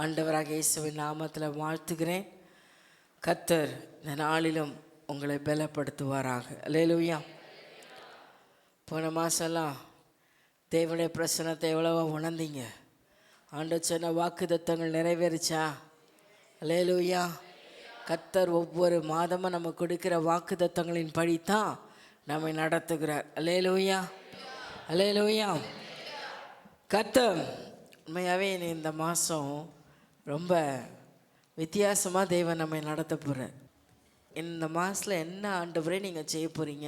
ஆண்டவராக இயேசுவின் நாமத்தில் வாழ்த்துகிறேன். கர்த்தர் இந்த நாளிலும் உங்களை பலப்படுத்துவாராக. அல்லேலூயா. போன மாதம்லாம் தேவனுடைய பிரசன்னத்தை எவ்வளவோ உணர்ந்தீங்க. ஆண்டவர் சொன்ன வாக்குத்தத்தங்கள் நிறைவேறிச்சா? அல்லேலூயா. கர்த்தர் ஒவ்வொரு மாதமும் நம்ம கொடுக்கிற வாக்குத்தத்தங்களின் படித்தான் நம்மை நடத்துகிறார். அல்லேலூயா, அல்லேலூயா. கர்த்தர் உண்மையாகவே இந்த மாதம் ரொம்ப வித்தியாசமாக தேவன் நம்மை நடத்த போகிறார். இந்த மாதத்தில் என்ன ஆண்டவரே நீங்கள் செய்ய போகிறீங்க,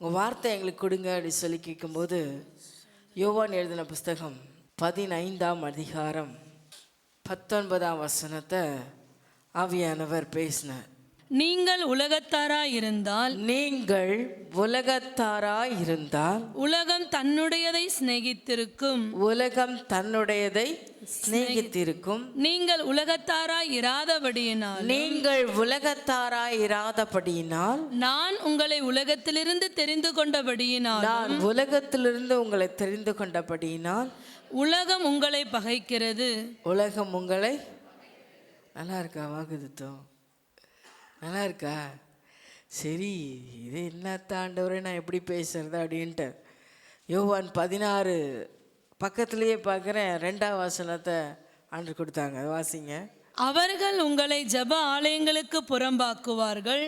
உங்கள் வார்த்தை எங்களுக்கு கொடுங்க அப்படி சொல்லி கேட்கும்போது, யோவான் எழுதின புஸ்தகம் 15ஆம் அதிகாரம் 19ஆம் வசனத்தை ஆவியானவர் பேசினார். நீங்கள் உலகத்தாராயிருந்தால் உலகம் தன்னுடையதை சிநேகித்திருக்கும். நீங்கள் உலகத்தாராயிராதபடியினால் நான் உங்களை உலகத்திலிருந்து தெரிந்து கொண்டபடியினால் உலகம் உங்களை பகைக்கிறது. உலகம் உங்களை நல்லா இருக்கா? வாக்குத்தத்தம் நல்லா இருக்கா? சரி, இது என்னத்த ஆண்டவரே நான் எப்படி பேசுறது அப்படின்ட்டு யோவான் 16 பக்கத்துலேயே பார்க்குறேன், 2ஆம் வசனத்தை ஆண்டு கொடுத்தாங்க. வாசிங்க. அவர்கள் உங்களை ஜெப ஆலயங்களுக்கு புறம்பாக்குவார்கள்,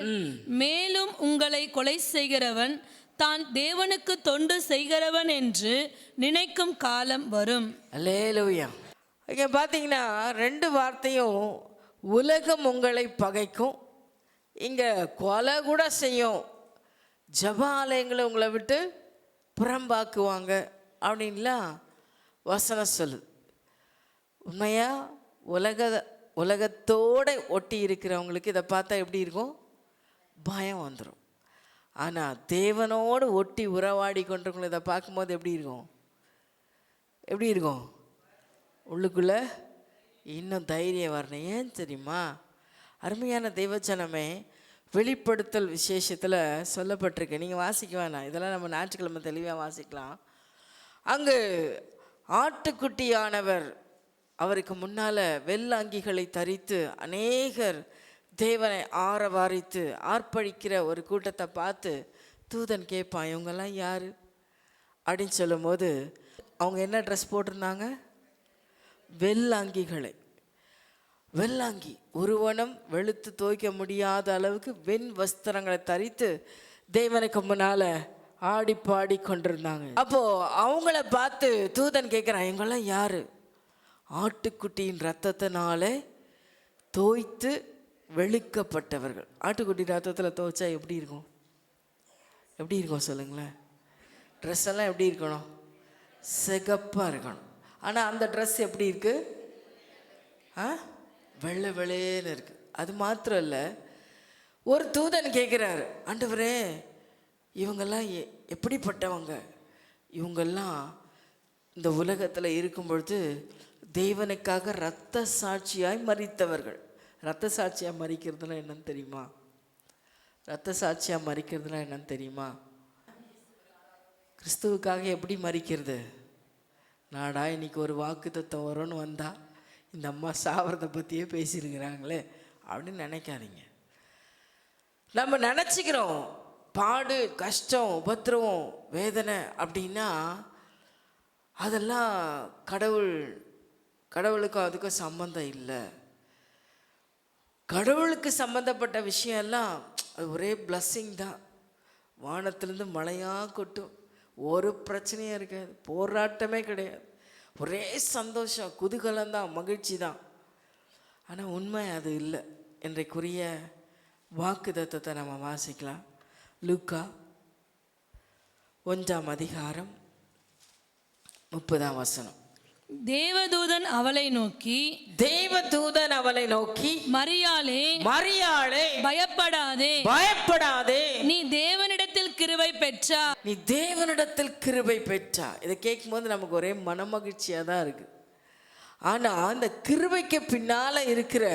மேலும் உங்களை கொலை செய்கிறவன் தான் தேவனுக்கு தொண்டு செய்கிறவன் என்று நினைக்கும் காலம் வரும். அல்லேலூயா. இங்கே பார்த்தீங்கன்னா 2 வார்த்தையும் உலகம் உங்களை பகைக்கும், இங்கே கொலை கூட செய்யும், ஜெப ஆலயங்களை உங்களை விட்டு புறம்பாக்குவாங்க அப்படின்லாம் வசனம் சொல்லுது. உண்மையாக உலகத்தோடு ஒட்டி இருக்கிறவங்களுக்கு இதை பார்த்தா எப்படி இருக்கும்? பயம் வந்துடும். ஆனால் தேவனோடு ஒட்டி உறவாடி கொண்டிருக்கவங்களை இதை பார்க்கும்போது எப்படி இருக்கும்? உள்ளுக்குள்ளே இன்னும் தைரியம் வரணும். ஏன் தெரியுமா? அருமையான தெய்வச்சனமே, வெளிப்படுத்தல் விசேஷத்தில் சொல்லப்பட்டிருக்கு. நீங்கள் வாசிக்க வேணாம், இதெல்லாம் நம்ம ஞாயிற்றுக்கிழமை தெளிவாக வாசிக்கலாம். அங்கு ஆட்டுக்குட்டியானவர் அவருக்கு முன்னால் வெள்ளங்கிகளை தரித்து அநேகர் தேவனை ஆரவாரித்து ஆர்ப்பரிக்கிற ஒரு கூட்டத்தை பார்த்து தூதன் கேட்பான், இவங்கெல்லாம் யார் அப்படின்னு சொல்லும்போது அவங்க என்ன ட்ரெஸ் போட்டிருந்தாங்க? வெள்ளாங்கி ஒருவனும் வெளுத்து துவைக்க முடியாத அளவுக்கு வெண் வஸ்திரங்களை தரித்து தேவனுக்கு முன்னால் ஆடி பாடி கொண்டிருந்தாங்க. அப்போது அவங்கள பார்த்து தூதன் கேட்குறான், இவங்கெல்லாம் யார்? ஆட்டுக்குட்டியின் ரத்தத்தினாலே தோய்த்து வெளுக்கப்பட்டவர்கள். ஆட்டுக்குட்டி ரத்தத்தில் துவைச்சா எப்படி இருக்கும் சொல்லுங்களேன்? ட்ரெஸ் எல்லாம் எப்படி இருக்கணும்? சிகப்பாக இருக்கணும். ஆனால் அந்த ட்ரெஸ் எப்படி இருக்குது? வெள்ளை வெள்ளைன்னு இருக்குது. அது மாத்திரம் இல்லை, ஒரு தூதன் கேட்குறாரு, ஆண்டவரே இவங்கெல்லாம் எப்படிப்பட்டவங்க? இவங்கெல்லாம் இந்த உலகத்தில் இருக்கும் பொழுது தேவனுக்காக இரத்த சாட்சியாய் மரித்தவர்கள். இரத்த சாட்சியாக மரிக்கிறதுலாம் என்னன்னு தெரியுமா? கிறிஸ்துவுக்காக எப்படி மரிக்கிறது? நாடா இன்னைக்கு ஒரு வாக்குத்தத்தம் வரும்னு வந்தால் இந்த அம்மா சாவரத்தை பற்றியே பேசியிருக்கிறாங்களே அப்படின்னு நினைக்காதீங்க. நம்ம நினச்சிக்கிறோம் பாடு, கஷ்டம், உபத்திரவம், வேதனை அப்படின்னா அதெல்லாம் கடவுளுக்கும் அதுக்கும் சம்பந்தம் இல்லை. கடவுளுக்கு சம்மந்தப்பட்ட விஷயம்லாம் அது ஒரே பிளஸ்ஸிங் தான். வானத்திலேருந்து மழையாக கொட்டும், ஒரு பிரச்சனையும் இருக்காது, போராட்டமே கிடையாது, ஒரே சந்தோஷம், குதூகலம்தான், மகிழ்ச்சி தான். ஆனால் உண்மை அது இல்லை. இன்றைக்குரிய வாக்குத்தத்தத்தை நம்ம வாசிக்கலாம். லூக்கா 1ஆம் அதிகாரம் 30ஆம் வசனம். தேவதூதன் அவளை நோக்கி, மரியாளே பயப்படாதே, நீ தேவனிடத்தில் கிருபை பெற்றா. இதை கேட்கும்போது நமக்கு ஒரே மனமகிழ்ச்சியாக தான் இருக்கு. ஆனால் அந்த கிருபைக்கு பின்னால் இருக்கிற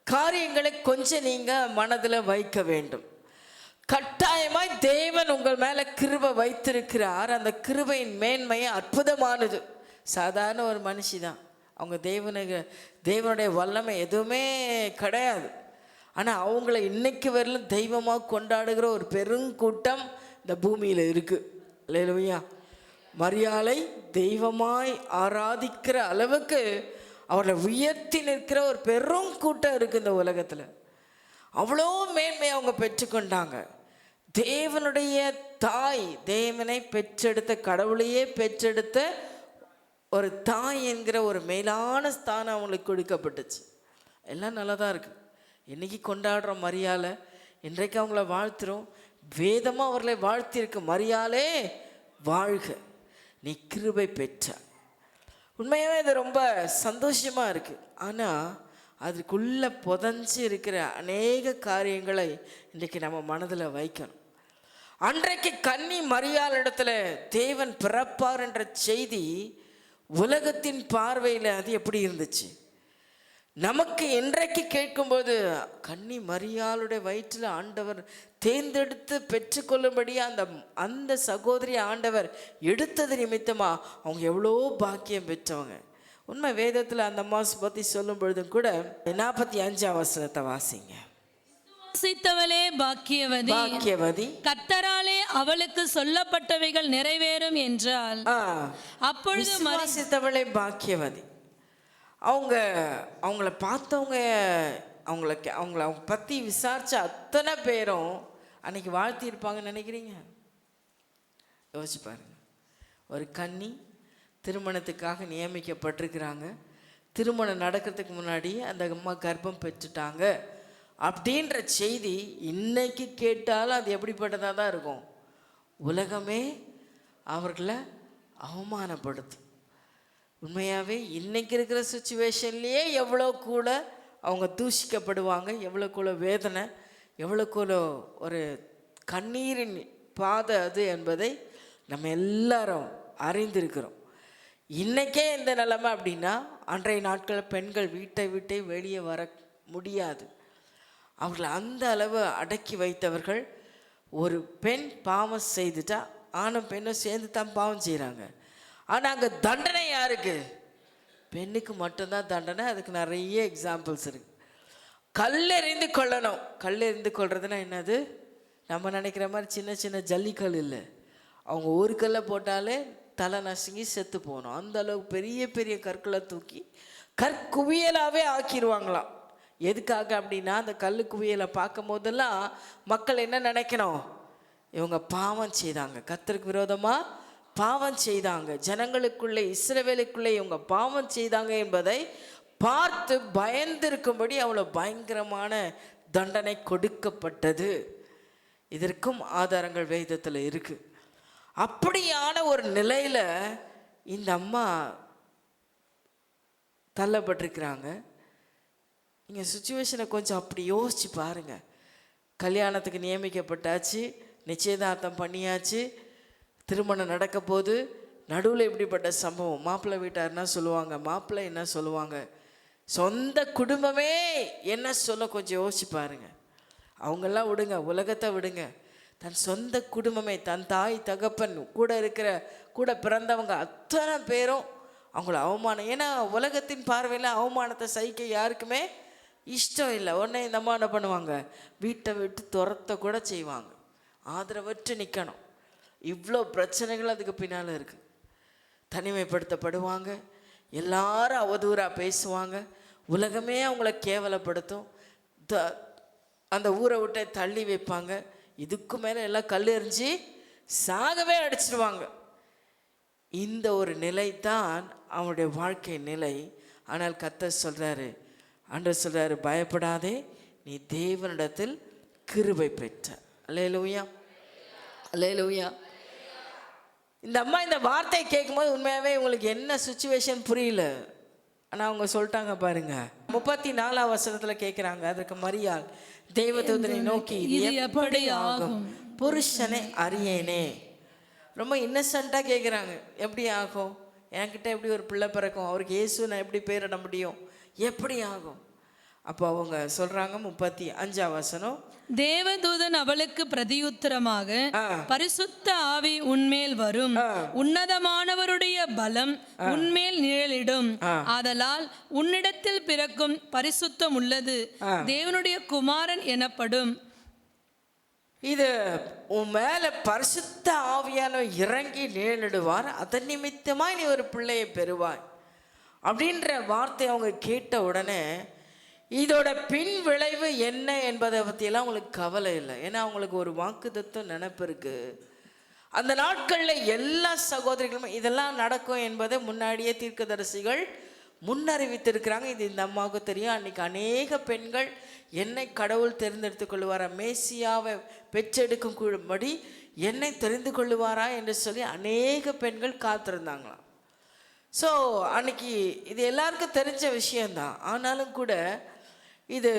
காரியங்களை கொஞ்சம் நீங்கள் மனதில் வைக்க வேண்டும். கட்டாயமாய் தேவன் உங்கள் மேலே கிருபை வைத்திருக்கிறார். அந்த கிருபையின் மேன்மையை அற்புதமானது. சாதாரண ஒரு மனுஷி தான், அவங்க தேவனுடைய வல்லமை எதுவுமே கிடையாது. ஆனால் அவங்கள இன்னைக்கு வரலும் தெய்வமாக கொண்டாடுகிற ஒரு பெருங்கூட்டம் இந்த பூமியில் இருக்குது. அல்லேலூயா. மரியாளை தெய்வமாய் ஆராதிக்கிற அளவுக்கு அவளை உயர்த்தி நிற்கிற ஒரு பெரும் கூட்டம் இருக்குது இந்த உலகத்தில். அவ்வளோ மேன்மையை அவங்க பெற்றுக்கொண்டாங்க. தேவனுடைய தாய், தேவனை பெற்றெடுத்த, கடவுளையே பெற்றெடுத்த ஒரு தாய் என்கிற ஒரு மேலான ஸ்தானம் அவங்களுக்கு கொடுக்கப்பட்டுச்சு. எல்லாம் நல்லா தான் இருக்குது. இன்றைக்கி கொண்டாடுறோம் மரியாளை, இன்றைக்கு அவங்கள வாழ்த்துறோம். வேதமாக அவர்களை வாழ்த்தியிருக்கு, மரியாளே வாழ்க, நீ கிருபை பெற்ற. உண்மையாகவே இது ரொம்ப சந்தோஷமாக இருக்குது. ஆனால் அதுக்குள்ளே புதஞ்சு இருக்கிற அநேக காரியங்களை இன்றைக்கி நம்ம மனதில் வைக்கணும். அன்றைக்கு கன்னி மரியாளிடத்தில் தேவன் பிறப்பார் என்ற செய்தி உலகத்தின் பார்வையில் அது எப்படி இருந்துச்சு? நமக்கு இன்றைக்கு கேட்கும்போது கன்னி மரியாளுடைய வயிற்றில் ஆண்டவர் தேர்ந்தெடுத்து பெற்றுக்கொள்ளும்படி அந்த சகோதரி ஆண்டவர் எடுத்தது நிமித்தமாக அவங்க எவ்வளோ பாக்கியம் பெற்றவங்க. உண்மை வேதத்தில் அந்த அம்மாவை பற்றி சொல்லும் பொழுதும் கூட 45ஆம் வசனத்தை வாசிங்க. விசுவாசித்தவளே பாக்கியவதி, பாக்கியவதி, கர்த்தராலே அவளுக்கு சொல்லப்பட்டவைகள் நிறைவேறும் என்றால் அப்பொழுது விசுவாசித்தவளே பாக்கியவதி. அவங்கள பார்த்தவங்க, அவங்கள பற்றி விசாரித்த அத்தனை பேரும் அன்னைக்கு வாழ்த்தியிருப்பாங்கன்னு நினைக்கிறீங்க? யோசிச்சு பாருங்க. ஒரு கன்னி திருமணத்துக்காக நியமிக்கப்பட்டிருக்கிறாங்க. திருமணம் நடக்கிறதுக்கு முன்னாடி அந்த அம்மா கர்ப்பம் பெற்றுட்டாங்க அப்படின்ற செய்தி இன்னைக்கு கேட்டாலும் அது எப்படிப்பட்டதாக தான் இருக்கும்? உலகமே அவர்களை அவமானப்படுத்தும். உண்மையாகவே இன்றைக்கி இருக்கிற சுச்சுவேஷன்லேயே எவ்வளோ கூட அவங்க தூஷிக்கப்படுவாங்க, எவ்வளோ கூட வேதனை, எவ்வளோ கூட ஒரு கண்ணீரின் பாதை அது என்பதை நம்ம எல்லாரும் அறிந்திருக்கிறோம். இன்றைக்கே இந்த நிலைமை அப்படின்னா அன்றைய நாட்களில் பெண்கள் வீட்டை விட்டே வெளியே வர முடியாது. அவர்களை அந்த அளவு அடக்கி வைத்தவர்கள். ஒரு பெண் பாவம் செய்துட்டா ஆணும் பெண்ணும் சேர்ந்து தான் பாவம் செய்கிறாங்க. ஆனால் அங்கே தண்டனை யாருக்கு? பெண்ணுக்கு மட்டும்தான் தண்டனை. அதுக்கு நிறைய எக்ஸாம்பிள்ஸ் இருக்குது. கல்லெறிந்து கொள்ளணும். கல்லெறிந்து கொள்றதுன்னா என்னது? நம்ம நினைக்கிற மாதிரி சின்ன சின்ன ஜல்லிக்கல் இல்லை. அவங்க ஒரு கல்லை போட்டாலே தலை நசுங்கி செத்து போகணும். அந்த அளவுக்கு பெரிய பெரிய கற்களை தூக்கி கற்குவியலாகவே ஆக்கிடுவாங்களாம். எதுக்காக அப்படின்னா அந்த கல் குவியலை பார்க்கும் போதெல்லாம் மக்கள் என்ன நினைக்கணும்? இவங்க பாவம் செய்தாங்க, கர்த்தருக்கு விரோதமாக பாவம் செய்தாங்க, ஜனங்களுக்குள்ளே இஸ்ரவேலுக்குள்ளே இவங்க பாவம் செய்தாங்க என்பதை பார்த்து பயந்திருக்கும்படி அவ்வளோ பயங்கரமான தண்டனை கொடுக்கப்பட்டது. இதற்கும் ஆதாரங்கள் வேதத்தில் இருக்குது. அப்படியான ஒரு நிலையில் இந்த அம்மா தள்ளப்பட்டிருக்கிறாங்க. நீங்கள் சுச்சுவேஷனை கொஞ்சம் அப்படி யோசிச்சு பாருங்கள். கல்யாணத்துக்கு நியமிக்கப்பட்டாச்சு, நிச்சயதார்த்தம் பண்ணியாச்சு, திருமணம் நடக்க போது நடுவில் இப்படிப்பட்ட சம்பவம். மாப்பிள்ளை வீட்டார் என்ன சொல்லுவாங்க, மாப்பிள்ளை என்ன சொல்லுவாங்க, சொந்த குடும்பமே என்ன சொல்ல கொஞ்சம் யோசிச்சு பாருங்க. அவங்கெல்லாம் விடுங்க, உலகத்தை விடுங்க, தன் சொந்த குடும்பமே, தன் தாய் தகப்பன் கூட பிறந்தவங்க அத்தனை பேரும் அவங்கள அவமானம். ஏன்னா உலகத்தின் பார்வையில் அவமானத்தை சகிக்க யாருக்குமே இஷ்டம் இல்லை. உடனே இந்த அம்மா என்ன பண்ணுவாங்க, வீட்டை விட்டு துரத்த கூட செய்வாங்க. ஆதரவற்று நிற்கணும். இவ்வளோ பிரச்சனைகள் அதுக்கு பின்னால் இருக்குது. தனிமைப்படுத்தப்படுவாங்க, எல்லாரும் அவதூறாக பேசுவாங்க, உலகமே அவங்கள கேவலப்படுத்தும், அந்த ஊரை விட்டு தள்ளி வைப்பாங்க. இதுக்கு மேலே எல்லாம் கல் எறிஞ்சு சாகவே அடிச்சிடுவாங்க. இந்த ஒரு நிலை தான் அவனுடைய வாழ்க்கை நிலை. ஆனால் கர்த்தர் சொல்கிறாரு, ஆண்டவர் சொல்கிறாரு, பயப்படாதே, நீ தேவனிடத்தில் கிருபை பெற்ற. அல்லேலூயா, அல்லேலூயா. இந்த அம்மா இந்த வார்த்தையை கேட்கும்போது உண்மையாகவே உங்களுக்கு என்ன சுச்சுவேஷன் புரியல. ஆனால் அவங்க சொல்லிட்டாங்க பாருங்க, 34ஆம் வசனத்தில் கேட்குறாங்க. அதற்கு மரியாள் தேவதூதனை நோக்கி, இது எப்படி ஆகும், புருஷனை அறியேனே. ரொம்ப இன்னசென்ட்டாக கேட்குறாங்க. எப்படி ஆகும், என்கிட்ட எப்படி ஒரு பிள்ளை பிறக்கும், அவருக்கு இயேசு நான் எப்படி பேரிட முடியும், எப்படி ஆகும்? அப்போ அவங்க சொல்றாங்க 35ஆம் வசனம், தேவதூதன் அவளுக்கு பிரதியுத்தரமாக, பரிசுத்த ஆவி உன்மேல் வரும், உன்னதமானவருடைய பலம் உன்மேல் நிழலிடும், ஆதலால் உன்னிடத்தில் பிறக்கும் பரிசுத்தம் உள்ளது தேவனுடைய குமாரன் எனப்படும். இது உன் மேல பரிசுத்த ஆவியான இறங்கி நிழலிடுவார், அதன் நிமித்தமாய் நீ ஒரு பிள்ளையை பெறுவாய் அப்படின்ற வார்த்தை அவங்க கேட்ட உடனே இதோட பின் விளைவு என்ன என்பதை பற்றியெல்லாம் அவங்களுக்கு கவலை இல்லை. ஏன்னா அவங்களுக்கு ஒரு வாக்குத்தத்தம் நினைப்பு இருக்கு. அந்த நாட்களில் எல்லா சகோதரிகளும் இதெல்லாம் நடக்கும் என்பதை முன்னாடியே தீர்க்கதரிசிகள் முன்னறிவித்திருக்கிறாங்க. இது இந்த அம்மாவுக்கு தெரியும். அன்றைக்கி அநேக பெண்கள் என்னை கடவுள் தெரிந்தெடுத்து கொள்ளுவாரா, மேசியாவை பெற்றெடுக்கும்படி என்னை தெரிந்து கொள்ளுவாரா என்று சொல்லி அநேக பெண்கள் காத்திருந்தாங்களாம். ஸோ அன்னைக்கு இது எல்லாருக்கும் தெரிஞ்ச விஷயந்தான். ஆனாலும் கூட இது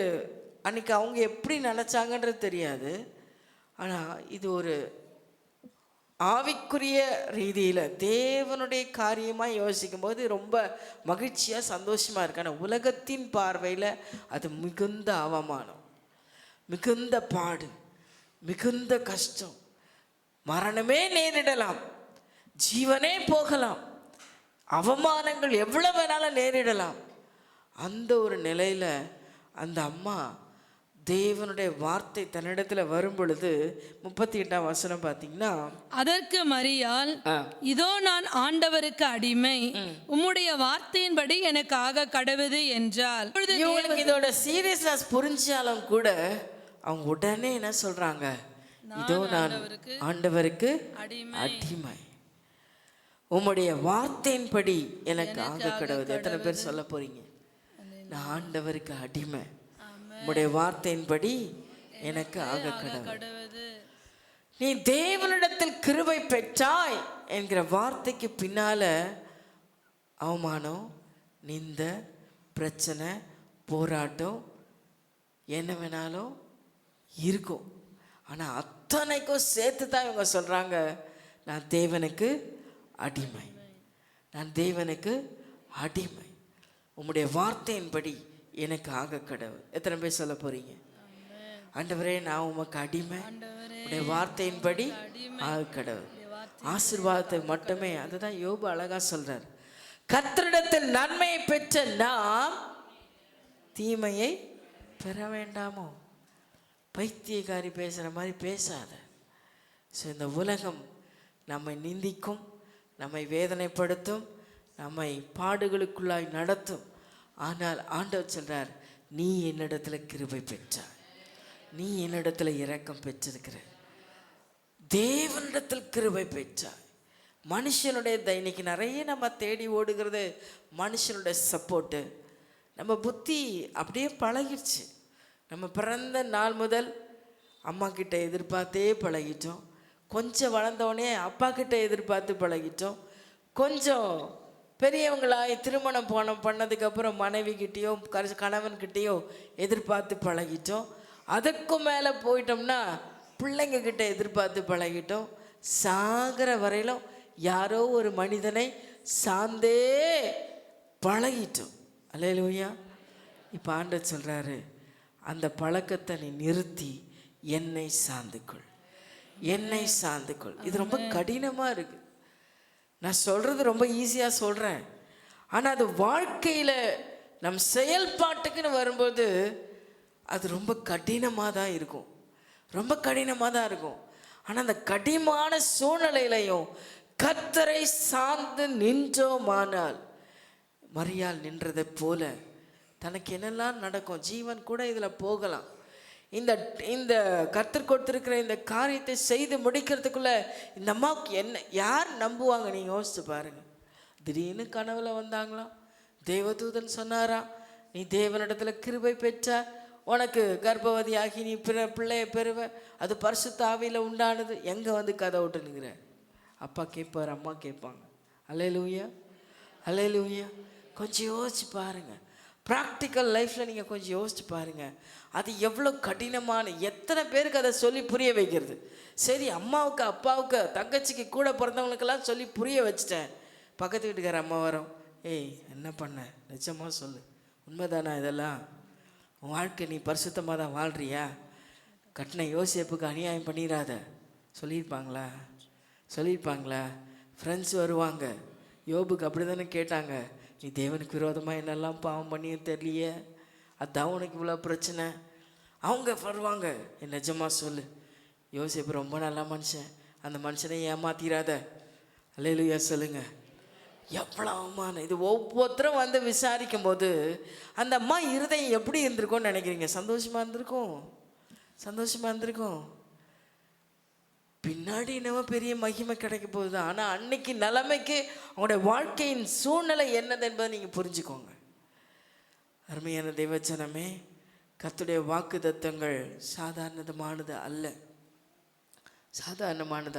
அன்றைக்கி அவங்க எப்படி நினச்சாங்கன்றது தெரியாது. ஆனால் இது ஒரு ஆவிக்குரிய ரீதியில் தேவனுடைய காரியமாக யோசிக்கும் போது ரொம்ப மகிழ்ச்சியாக சந்தோஷமாக இருக்கு. ஆனால் உலகத்தின் பார்வையில் அது மிகுந்த அவமானம், மிகுந்த பாடு, மிகுந்த கஷ்டம், மரணமே நேரிடலாம், ஜீவனே போகலாம், அவமானங்கள் எவ்வளோ வேணாலும் நேரிடலாம். அந்த ஒரு நிலையில் அந்த அம்மா தேவனுடைய வார்த்தை தன்னிடத்தில் வரும் பொழுது 38ஆம் வசனம் பார்த்தீங்கன்னா, அதற்கு மரியாள், இதோ நான் ஆண்டவருக்கு அடிமை, உம்முடைய வார்த்தையின்படி எனக்கு ஆக கடவுது என்றால். இவங்களுக்கு இதோட சீரியஸ்னஸ் புரிஞ்சாலும் கூட அவங்க உடனே என்ன சொல்றாங்க, இதோ நான் ஆண்டவருக்கு அடிமை, உம்முடைய வார்த்தையின்படி எனக்கு ஆக கடவுது. எத்தனை பேர் சொல்ல போறீங்க, நான் ஆண்டவருக்கு அடிமை, உம்முடைய வார்த்தையின்படி எனக்கு ஆக கடவுது. நீ தேவனிடத்தில் கிருபை பெற்றாய் என்கிற வார்த்தைக்கு பின்னால அவமானம், நிந்த, பிரச்சனை, போராட்டம் என்ன வேணாலும் இருக்கும். ஆனால் அத்தனைக்கும் சேர்த்து தான் இவங்க சொல்றாங்க, நான் தேவனுக்கு அடிமை, நான் தேவனுக்கு அடிமை, உம்முடைய வார்த்தையின்படி எனக்கு ஆக கடவுள். எத்தனை பேர் சொல்ல போறீங்க, ஆண்டவரே நான் உமக்கு அடிமை, உடைய வார்த்தையின்படி ஆக கடவுள். ஆசீர்வாதத்தை மட்டுமே. அதுதான் யோபு அழகா சொல்றார், கர்த்தரிடத்தில் நன்மையை பெற்ற நாம் தீமையை பெற வேண்டாமோ. பைத்தியக்காரி பேசுகிற மாதிரி பேசாத. ஸோ இந்த உலகம் நம்மை நிந்திக்கும், நம்மை வேதனைப்படுத்தும், நம்மை பாடுகளுக்குள்ளாய் நடத்தும். ஆனால் ஆண்டவர் சொல்றார், நீ என்னிடத்தில் கிருபை பெற்றாய், நீ என்னிடத்தில் இரக்கம் பெற்றிருக்கிற, தேவனிடத்தில் கிருபை பெற்றாய். மனுஷனுடைய இன்னைக்கு நிறைய நம்ம தேடி ஓடுகிறது மனுஷனுடைய சப்போர்ட்டு. நம்ம புத்தி அப்படியே பழகிடுச்சு. நம்ம பிறந்த நாள் முதல் அம்மா கிட்ட எதிர்பார்த்தே பழகிட்டோம். கொஞ்சம் வளர்ந்தோடனே அப்பா கிட்ட எதிர்பார்த்து பழகிட்டோம். கொஞ்சம் பெரியவங்களாய் திருமணம் பண்ணதுக்கப்புறம் மனைவி கிட்டேயோ கணவன்கிட்டேயோ எதிர்பார்த்து பழகிட்டோம். அதுக்கும் மேலே போயிட்டோம்னா பிள்ளைங்க கிட்ட எதிர்பார்த்து பழகிட்டோம். சாகிற வரையிலும் யாரோ ஒரு மனிதனை சார்ந்தே பழகிட்டோம். அல்லேலூயா. இப்போ ஆண்டவர் சொல்கிறாரு, அந்த பழக்கத்தை நீ நிறுத்தி என்னை சார்ந்துக்கொள், என்னை சார்ந்துக்கொள். இது ரொம்ப கடினமாக இருக்குது. நான் சொல்கிறது ரொம்ப ஈஸியாக சொல்கிறேன், ஆனால் அது வாழ்க்கையில் நம் செயல்பாட்டுக்குன்னு வரும்போது அது ரொம்ப கடினமாக தான் இருக்கும், ரொம்ப கடினமாக தான் இருக்கும். ஆனால் அந்த கடினமான சூழ்நிலையிலையும் கர்த்தரை சார்ந்து நின்றோமானால், மரியாள் நின்றதை போல தனக்கு என்னெல்லாம் நடக்கும், ஜீவன் கூட இதில் போகலாம். இந்த கர்த்தர் கொடுத்துருக்கிற இந்த காரியத்தை செய்து முடிக்கிறதுக்குள்ள இந்த அம்மாவுக்கு என்ன யார் நம்புவாங்க? நீங்கள் யோசிச்சு பாருங்கள். திடீர்னு கனவுல வந்தாங்களாம், தேவதூதன் சொன்னாரா, நீ தேவனிடத்தில் கிருபை பெற்ற, உனக்கு கர்ப்பவதியாகி நீ பிள்ளையை பெறுவ, அது பரிசுத்த ஆவியில் உண்டானது. எங்கே வந்து கதை விட்டுனுங்கிற? அப்பா கேட்பார், அம்மா கேட்பாங்க. அல்லேலூயா, அல்லேலூயா. கொஞ்சம் யோசிச்சு பாருங்கள். ப்ராக்டிக்கல் லைஃப்பில் நீங்கள் கொஞ்சம் யோசிச்சு பாருங்கள், அது எவ்வளோ கடினமான. எத்தனை பேருக்கு அதை சொல்லி புரிய வைக்கிறது? சரி, அம்மாவுக்கு அப்பாவுக்கு தங்கச்சிக்கு கூட பிறந்தவங்களுக்கெல்லாம் சொல்லி புரிய வச்சுட்டேன். பக்கத்து வீட்டுக்கார அம்மா வரோம், ஏய் என்ன பண்ண, நிஜமாக சொல்லு, உண்மைதானா இதெல்லாம்? உன் வாழ்க்கை நீ பரிசுத்தமாக தான் வாழ்றியா? கட்டின யோசேப்புக்கு அநியாயம் பண்ணிடாத சொல்லியிருப்பாங்களா? ஃப்ரெண்ட்ஸ் வருவாங்க, யோபுக்கு அப்படி தானே கேட்டாங்க, நீ தேவனுக்கு விரோதமாக என்னெல்லாம் பாவம் பண்ணியும் தெரியலையே, அதான் உனக்கு இவ்வளோ பிரச்சனை. அவங்க வருவாங்க, என் நிஜமாக சொல்லு, யோசேப்பு ரொம்ப நல்ல மனுஷன், அந்த மனுஷனை ஏமாத்திராத. அல்லேலூயா சொல்லுங்க. எவ்வளோ அவமானம் இது! ஒவ்வொருத்தரும் வந்து விசாரிக்கும் போது அந்த அம்மா இருதயம் எப்படி இருந்திருக்கும்னு நினைக்கிறீங்க? சந்தோஷமாக இருந்திருக்கும். பின்னாடி என்னவோ பெரிய மகிமை கிடைக்க போகுது. ஆனால் அன்னைக்கு நிலைமைக்கு அவங்களுடைய வாழ்க்கையின் சூழ்நிலை என்னது என்பதை நீங்கள் புரிஞ்சுக்கோங்க. அருமையான தெய்வஜனமே, கர்த்தருடைய வாக்குத்தத்தங்கள் சாதாரணமானது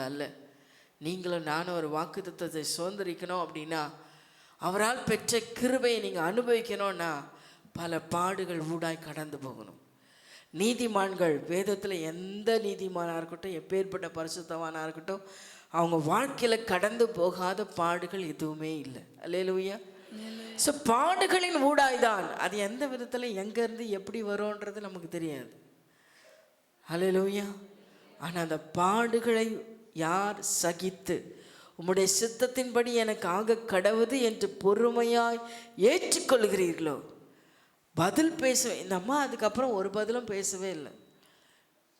அல்ல. நீங்களும் நானும் ஒரு வாக்குத்தத்தத்தை சுதந்திரிக்கணும் அப்படின்னா, அவரால் பெற்ற கிருபையை நீங்கள் அனுபவிக்கணும்னா பல பாடுகள் ஊடாய் கடந்து போகணும். நீதிமான்கள், வேதத்தில் எந்த நீதிமானாக இருக்கட்டும், எப்பேற்பட்ட பரிசுத்தவானாக இருக்கட்டும், அவங்க வாழ்க்கையில் கடந்து போகாத பாடுகள் எதுவுமே இல்லை. அல்லேலூயா. ஸோ பாடுகளின் ஊடாய்தான், அது எந்த விதத்தில் எங்கேருந்து எப்படி வரும்ன்றது நமக்கு தெரியாது. அல்லேலூயா. ஆனால் அந்த பாடுகளை யார் சகித்து உம்முடைய சித்தத்தின்படி எனக்கு ஆக கடவுது என்று பொறுமையாய் ஏற்றுக்கொள்கிறீர்களோ, பதில் பேசுவேன். இந்த அம்மா அதுக்கப்புறம் ஒரு பதிலும் பேசவே இல்லை.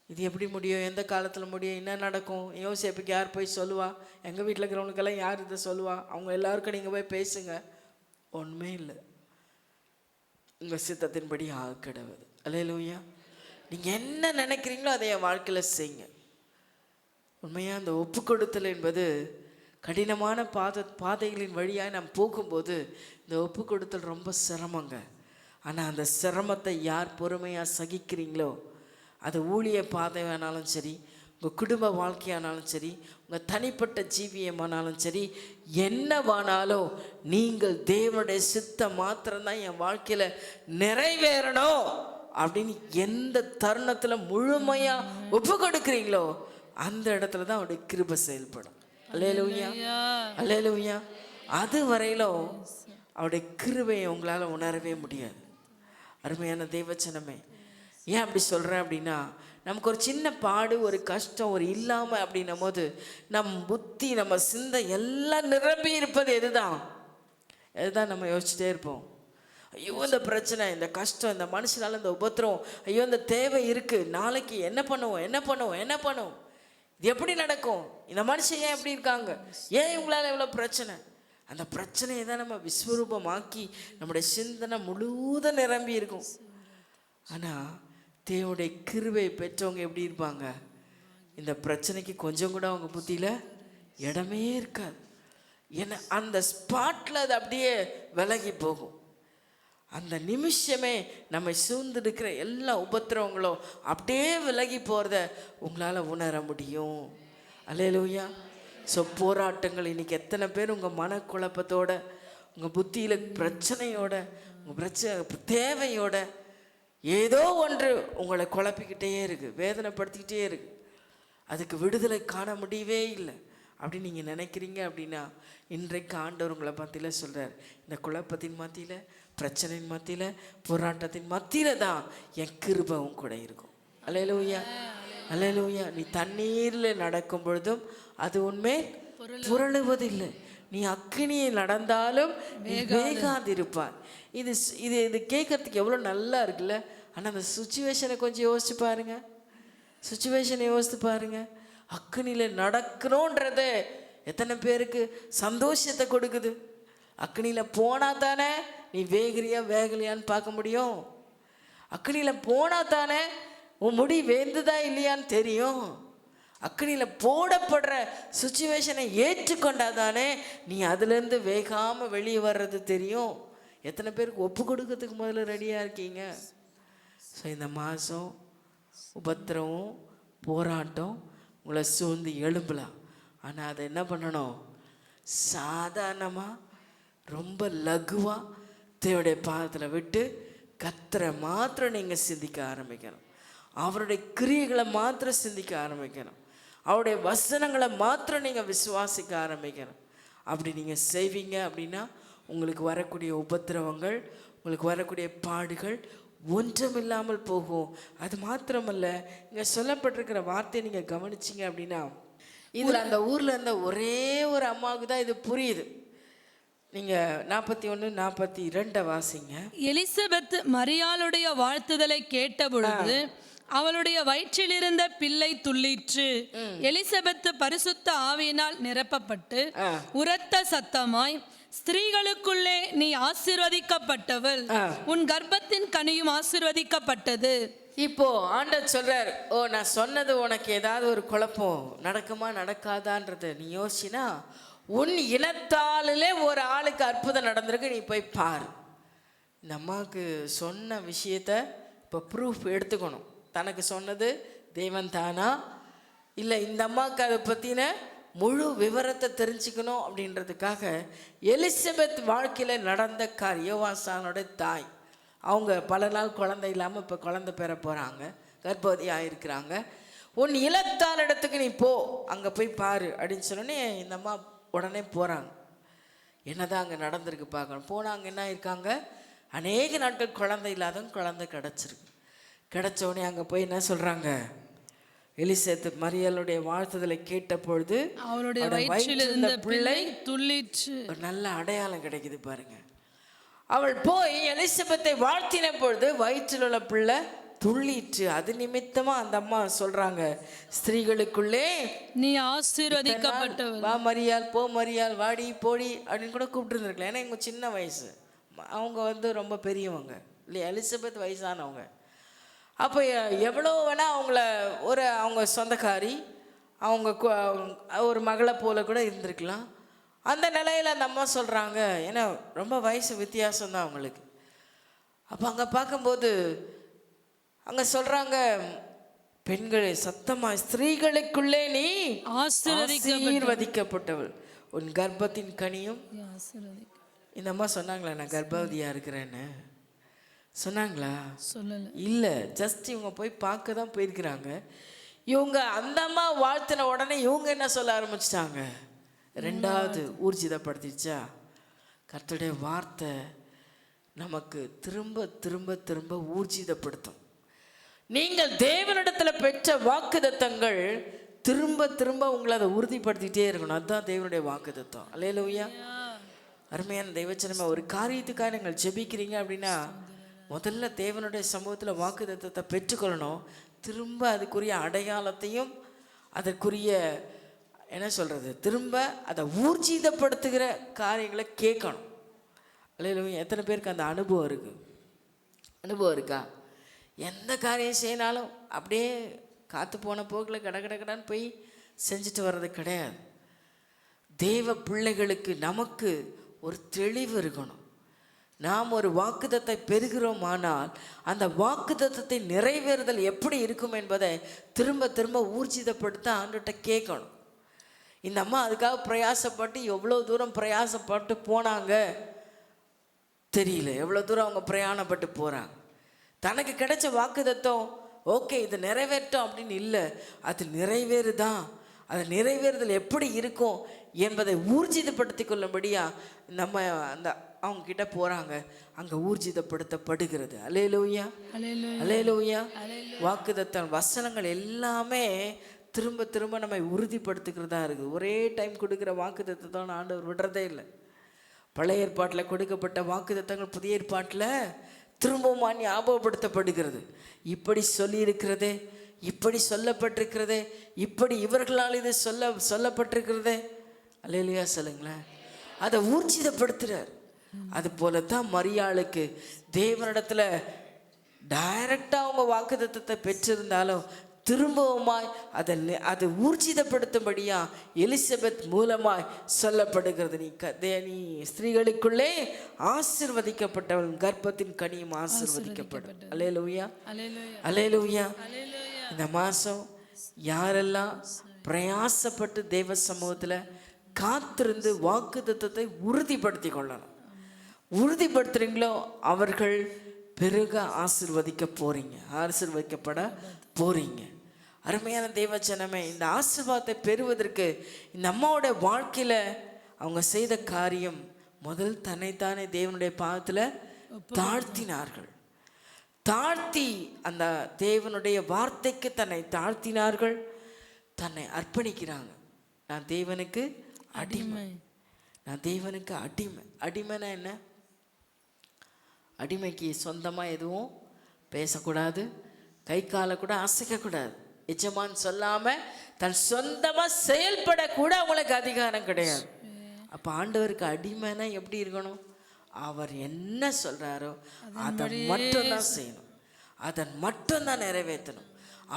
இது எப்படி முடியும்? எந்த காலத்தில் முடியும்? என்ன நடக்கும்? யோசேப்புக்கு யார் போய் சொல்லுவா? எங்கள் வீட்டில் இருக்கிறவனுக்கெல்லாம் யார் இதை சொல்லுவா? அவங்க எல்லாருக்கும் நீங்கள் போய் பேசுங்க. ஒன்றுமே இல்லை. உங்கள் சித்தத்தின்படி ஆக கடவுது. அல்லேலூயா. நீங்கள் என்ன நினைக்கிறீங்களோ அதை என் வாழ்க்கையில் செய்யுங்க. உண்மையாக அந்த ஒப்பு கொடுத்தல் என்பது கடினமான பாதைகளின் வழியாக நாம் போகும்போது இந்த ஒப்பு கொடுத்தல் ரொம்ப சிரமங்க. ஆனால் அந்த சிரமத்தை யார் பொறுமையாக சகிக்கிறீங்களோ, அது ஊழிய பாதையானாலும் சரி, உங்கள் குடும்ப வாழ்க்கையானாலும் சரி, உங்கள் தனிப்பட்ட ஜீவியமானாலும் சரி, என்னவானாலும் நீங்கள் தேவனுடைய சித்தம் மாத்திரம்தான் என் வாழ்க்கையில் நிறைவேறணும் அப்படின்னு எந்த தருணத்தில் முழுமையாக ஒப்பு கொடுக்குறீங்களோ அந்த இடத்துல தான் அவருடைய கிருபை செயல்படும். அல்லேலூயா. அது வரையிலும் அவருடைய கிருபையை உங்களால் உணரவே முடியாது. அருமையான தெய்வச்சனமே, ஏன் அப்படி சொல்கிறேன் அப்படின்னா, நமக்கு ஒரு சின்ன பாடு, ஒரு கஷ்டம், ஒரு இல்லாமல் அப்படின்னும் போது நம் புத்தி, நம்ம சிந்தை எல்லாம் நிரம்பி இருப்பது எதுதான் நம்ம யோசிச்சுட்டே இருப்போம். ஐயோ இந்த பிரச்சனை, இந்த கஷ்டம், இந்த மனுஷனால இந்த உபத்திரம், ஐயோ இந்த தேவை இருக்குது, நாளைக்கு என்ன பண்ணுவோம், இது எப்படி நடக்கும், இந்த மனுஷன் ஏன் எப்படி இருக்காங்க, ஏன் இவங்களால எவ்வளோ பிரச்சனை. அந்த பிரச்சனையை தான் நம்ம விஸ்வரூபமாக்கி நம்முடைய சிந்தனை முழுவதும் நிரம்பி இருக்கும். ஆனால் தேவனுடைய கிருபை பெற்றவங்க எப்படி இருப்பாங்க? இந்த பிரச்சனைக்கு கொஞ்சம் கூட அவங்க புத்தியில் இடமே இருக்காது. ஏன்னா அந்த ஸ்பாட்டில் அது அப்படியே விலகி போகும். அந்த நிமிஷமே நம்மை சூழ்ந்திருக்கிற எல்லா உபத்திரவங்களும் அப்படியே விலகி போகிறத உங்களால் உணர முடியும். அல்லேலூயா. ஸோ போராட்டங்கள், இன்றைக்கி எத்தனை பேர் உங்கள் மனக்குழப்பத்தோட, உங்கள் புத்தியில் பிரச்சனையோட, உங்கள் தேவையோட ஏதோ ஒன்று உங்களை குழப்பிக்கிட்டே இருக்குது, வேதனைப்படுத்திக்கிட்டே இருக்குது, அதுக்கு விடுதலை காண முடியவே இல்லை அப்படின்னு நீங்கள் நினைக்கிறீங்க அப்படின்னா, இன்றைக்கு ஆண்டவர் உங்களை மத்தியில் சொல்கிறார், இந்த குழப்பத்தின் மத்தியில், பிரச்சனையின் மத்தியில், போராட்டத்தின் மத்தியில் தான் என் கிருபையும் கூட இருக்கும். அல்லேலூயா. நீ தண்ணீரில் நடக்கும் பொழுதும் அது உண்மை புரளுவதில்லை, நீ அக்கினியை நடந்தாலும் வேகாதிருப்பார். இது இது இது கேட்கறதுக்கு எவ்வளோ நல்லா இருக்குல்ல. ஆனால் அந்த சுச்சுவேஷனை கொஞ்சம் யோசித்து பாருங்க. அக்கினியில் நடக்கணுன்றது எத்தனை பேருக்கு சந்தோஷத்தை கொடுக்குது? அக்கினியில் போனால் தானே நீ வேகலையான்னு பார்க்க முடியும். அக்கினியில் போனால் தானே உன் முடி வேந்துதா இல்லையான்னு தெரியும். அக்கினியில் போடப்படுற சுச்சுவேஷனை ஏற்றுக்கொண்டாதானே நீ அதுலேருந்து வேகாமல் வெளியே வர்றது தெரியும். எத்தனை பேருக்கு ஒப்பு கொடுக்கறதுக்கு முதல்ல ரெடியாக இருக்கீங்க? ஸோ இந்த மாதம் உபத்திரமும் போராட்டம் உங்களை சூழ்ந்து எழும்பலாம். ஆனால் அதை என்ன பண்ணணும்? சாதாரணமாக ரொம்ப லகுவாக தேவனுடைய பாதத்தில் விட்டு கர்த்தரை மாத்திரம் நீங்கள் சிந்திக்க ஆரம்பிக்கணும். அவருடைய கிரியைகளை மாத்திரம் சிந்திக்க ஆரம்பிக்கணும். அவருடைய வசனங்களை மாத்திரம் நீங்கள் விசுவாசிக்க ஆரம்பிக்கணும். அப்படி நீங்கள் செய்வீங்க அப்படின்னா உங்களுக்கு வரக்கூடிய உபத்திரவங்கள், உங்களுக்கு வரக்கூடிய பாடுகள் ஒன்றுமில்லாமல் போகும். அது மாத்திரமல்ல, இங்கே சொல்லப்பட்டிருக்கிற வார்த்தையை நீங்கள் கவனிச்சிங்க அப்படின்னா, இதில் அந்த ஊரில் இருந்த ஒரே ஒரு அம்மாவுக்கு தான் இது புரியுது. நீங்கள் 41, 42 வாசிங்க. எலிசபெத் மரியாளுடைய வாழ்த்துதலை கேட்ட பொழுது அவளுடைய வயிற்றில் இருந்த பிள்ளை துள்ளிற்று. எலிசபெத் பரிசுத்த ஆவியினால் நிரப்பப்பட்டு உரத்த சத்தமாய், ஸ்திரீகளுக்குள்ளே நீ ஆசீர்வதிக்கப்பட்டவள், உன் கர்ப்பத்தின் கனியும் ஆசீர்வதிக்கப்பட்டது. இப்போ ஆண்டவர் சொல்றார், ஓ நான் சொன்னது உனக்கு ஏதாவது ஒரு குழப்பம் நடக்குமா நடக்காதான்றத நீ யோசினா, உன் இனத்தாலே ஒரு ஆளுக்கு அற்புதம் நடந்திருக்கு, நீ போய் பாரு. இந்த அம்மாவுக்கு சொன்ன விஷயத்த இப்போ ப்ரூஃப் எடுத்துக்கணும். தனக்கு சொன்னது தேவன் தானா, இல்லை இந்த அம்மாவுக்கு அதை பற்றின முழு விவரத்தை தெரிஞ்சுக்கணும் அப்படின்றதுக்காக எலிசபெத் வாழ்க்கையில் நடந்த யோவாசானோட தாய், அவங்க பல நாள் குழந்தை இல்லாமல் இப்போ குழந்தை பெற போகிறாங்க, கர்ப்பவதி ஆகிருக்கிறாங்க. உன் இலத்தால் இடத்துக்கு நீ போ, அங்கே போய் பாரு அப்படின்னு சொன்னோன்னே இந்த அம்மா உடனே போகிறாங்க. என்னதான் அங்கே நடந்திருக்கு பார்க்கணும். போனாங்க, என்ன இருக்காங்க, அநேக நாட்கள் குழந்தை இல்லாதவங்க குழந்தை கிடச்சிருக்கு. கிடச்சோடனே அங்கே போய் என்ன சொல்கிறாங்க, எலிசபெத் மரியாளுடைய வாழ்த்துதலை கேட்ட பொழுது அவளுடைய வயிற்றில் இருந்த பிள்ளை துள்ளிற்று. ஒரு நல்ல அடையாளம் கிடைக்குது பாருங்க. அவள் போய் எலிசபெத்தை வாழ்த்தின பொழுது வயிற்றில் உள்ள பிள்ளை துள்ளிற்று. அது நிமித்தமா அந்த அம்மா சொல்றாங்க, ஸ்திரீகளுக்குள்ளே நீ ஆசீர்வதிக்கப்பட்டவள், வா மரியாள், போ மரியாள், வாடி போடி அப்படின்னு கூட கூப்பிட்டு இருந்திருக்கலாம். ஏன்னா இவங்க சின்ன வயசு, அவங்க ரொம்ப பெரியவங்க இல்லையா, எலிசபெத் வயசானவங்க. அப்போ எவ்வளோ வேணால் அவங்க சொந்தக்காரி, அவங்க ஒரு மகளை போல கூட இருந்திருக்கலாம். அந்த நிலையில் அந்த அம்மா சொல்கிறாங்க, ஏன்னா ரொம்ப வயசு வித்தியாசம்தான் அவங்களுக்கு. அப்போ அங்கே பார்க்கும்போது அங்கே சொல்கிறாங்க, பெண்கள் சத்தமாக, ஸ்திரீகளுக்குள்ளே நீ ஆசீர்வதிக்கப்பட்டவள், உன் கர்ப்பத்தின் கனியும். இந்த அம்மா சொன்னாங்களா நான் கர்ப்பவதியாக இருக்கிறேன்னு சொன்னாங்களா? சொல்லல. இல்லை, ஜஸ்ட் இவங்க போய் பார்க்க தான் போயிருக்கிறாங்க. இவங்க அந்த அம்மா வாழ்த்தின உடனே இவங்க என்ன சொல்ல ஆரம்பிச்சிட்டாங்க, ரெண்டாவது ஊர்ஜிதப்படுத்திச்சா. கர்த்தருடைய வார்த்தை நமக்கு திரும்ப திரும்ப திரும்ப ஊர்ஜிதப்படுத்தும். நீங்கள் தேவனிடத்தில் பெற்ற வாக்குத்தத்தங்கள் திரும்ப திரும்ப உங்களை அதை உறுதிப்படுத்திகிட்டே இருக்கணும். அதுதான் தேவனுடைய வாக்குத்தத்தம். அல்லேலூயா. அருமையான தெய்வச்சனமே, ஒரு காரியத்துக்காக நீங்கள் ஜெபிக்கிறீங்க அப்படின்னா முதல்ல தேவனுடைய சமூகத்தில் வாக்குத்தத்தத்தை பெற்றுக்கொள்ளணும். திரும்ப அதுக்குரிய அடையாளத்தையும் அதற்குரிய என்ன சொல்கிறது, திரும்ப அதை ஊர்ஜிதப்படுத்துகிற காரியங்களை கேட்கணும். அல்லேலூயா. எத்தனை பேருக்கு அந்த அனுபவம் இருக்குது? அனுபவம் இருக்கா? எந்த காரியம் செய்யினாலும் அப்படியே காற்று போன போக்கில் கடன்னு போய் செஞ்சுட்டு வர்றது கிடையாது. தேவ பிள்ளைகளுக்கு நமக்கு ஒரு தெளிவு இருக்கணும். நாம் ஒரு வாக்குத்தத்தை பெறுகிறோமானால் அந்த வாக்குத்தத்தை நிறைவேறுதல் எப்படி இருக்கும் என்பதை திரும்ப திரும்ப ஊர்ஜிதப்படுத்த ஆண்டுகிட்ட கேட்கணும். இந்த அம்மா அதுக்காக பிரயாசப்பட்டு எவ்வளோ தூரம் பிரயாசப்பட்டு போனாங்க தெரியல. எவ்வளோ தூரம் அவங்க பிரயாணப்பட்டு போகிறாங்க. தனக்கு கிடைச்ச வாக்குத்தத்தம் ஓகே இது நிறைவேற்றோம் அப்படின்னு இல்லை, அது நிறைவேறுதான். அது நிறைவேறுதல் எப்படி இருக்கும் என்பதை ஊர்ஜிதப்படுத்தி கொள்ளும்படியா நம்ம அவங்க கிட்ட போறாங்க. அங்க ஊர்ஜிதப்படுத்தப்படுகிறது. அல்லேலூயா, அல்லேலூயா. வாக்குத்தத்தம் வசனங்கள் எல்லாமே திரும்ப திரும்ப நம்ம உறுதிப்படுத்துகிறதா இருக்குது. ஒரே டைம் கொடுக்குற வாக்குத்தத்தத்தை ஆண்டவர் விடுறதே இல்லை. பழைய ஏற்பாட்டில் கொடுக்கப்பட்ட வாக்குத்தத்தங்கள் புதிய ஏற்பாட்டில் திரும்பவும் ஞாபகப்படுத்தப்படுகிறது. இப்படி சொல்லியிருக்கிறதே, இப்படி சொல்லப்பட்டிருக்கிறதே, இப்படி இவர்களால் இது சொல்லப்பட்டிருக்கிறதே. அல்லேலூயா சொல்லுங்களேன். அதை ஊர்ஜிதப்படுத்துறார். அது போலத்தான் மரியாளுக்கு தேவனிடத்துல டைரக்டாக அவங்க வாக்குத்தத்தத்தை பெற்றிருந்தாலும் திரும்பவுமாய் அதை ஊர்ஜிதப்படுத்தும்படியா எலிசபெத் மூலமாய் சொல்லப்படுகிறது. நீ ஸ்திரீகளுக்குள்ளே ஆசீர்வதிக்கப்பட்டவள், கர்ப்பத்தின் கனியும் ஆசீர்வதிக்கப்படும். அல்லேலூயா, அல்லேலூயா. இந்த மாதம் யாரெல்லாம் பிரயாசப்பட்டு தேவ சமூகத்தில் காத்திருந்து வாக்குத்தத்தத்தை உறுதிப்படுத்தி கொள்ளணும், உறுதிப்படுத்துறீங்களோ அவர்கள் பெருக ஆசீர்வதிக்கப்பட போறீங்க. அருமையான தேவஜனமே, இந்த ஆசீர்வாதத்தை பெறுவதற்கு இந்த அம்மாவோட வாழ்க்கையில அவங்க செய்த காரியம் முதல் தன்னைத்தானே தேவனுடைய பாதத்தில் தாழ்த்தினார்கள். தாழ்த்தி அந்த தேவனுடைய வார்த்தைக்கு தன்னை தாழ்த்தினார்கள், தன்னை அர்ப்பணிக்கிறாங்க. நான் தேவனுக்கு அடிமை, நான் தேவனுக்கு அடிமை. அடிமைனா என்ன? அடிமைக்கு சொந்தமாக எதுவும் பேசக்கூடாது, கை காலை கூட அசைக்கக்கூடாது, எஜமான் சொல்லாமல் தன் சொந்தமாக செயல்படக்கூட அவங்களுக்கு அதிகாரம் கிடையாது. அப்போ ஆண்டவருக்கு அடிமைனா எப்படி இருக்கணும்? அவர் என்ன சொல்கிறாரோ அதை மட்டும்தான் செய்யணும், அதை மட்டும்தான் நிறைவேற்றணும்,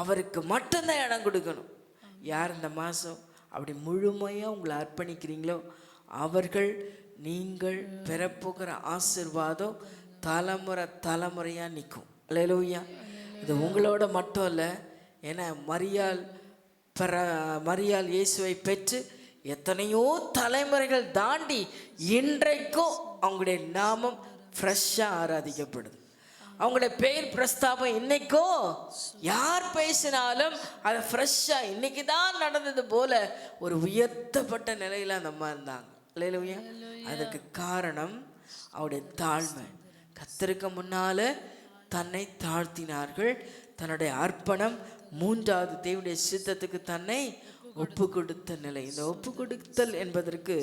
அவருக்கு மட்டும்தான் இடம் கொடுக்கணும். யார் இந்த மாதம் அப்படி முழுமையாக உங்களை அர்ப்பணிக்கிறீங்களோ அவர்கள் நீங்கள் பெறப்போகிற ஆசீர்வாதம் தலைமுறையாக நிற்கும். அல்லேலூயா. இது உங்களோட மட்டும் இல்லை. ஏன்னா மரியாள் இயேசுவை பெற்று எத்தனையோ தலைமுறைகள் தாண்டி இன்றைக்கும் அவங்களுடைய நாமம் ஃப்ரெஷ்ஷாக ஆராதிக்கப்படுது. அவங்களுடைய பெயர் பிரஸ்தாபம் இன்னைக்கும் யார் பேசினாலும் அதை ஃப்ரெஷ்ஷாக இன்னைக்கு தான் நடந்தது போல ஒரு உயர்த்தப்பட்ட நிலையில் அந்த அம்மா இருந்தாங்க. அல்லேலூயா. அதுக்கு காரணம் அவருடைய தாழ்மை. கர்த்தருக்கு முன்னால தன்னை தாழ்த்தினார்கள், தன்னுடைய அர்ப்பணம். மூன்றாவது தேவனுடைய சித்தத்துக்கு தன்னை ஒப்பு கொடுத்த நிலை. இந்த ஒப்பு கொடுத்தல் என்பதற்கு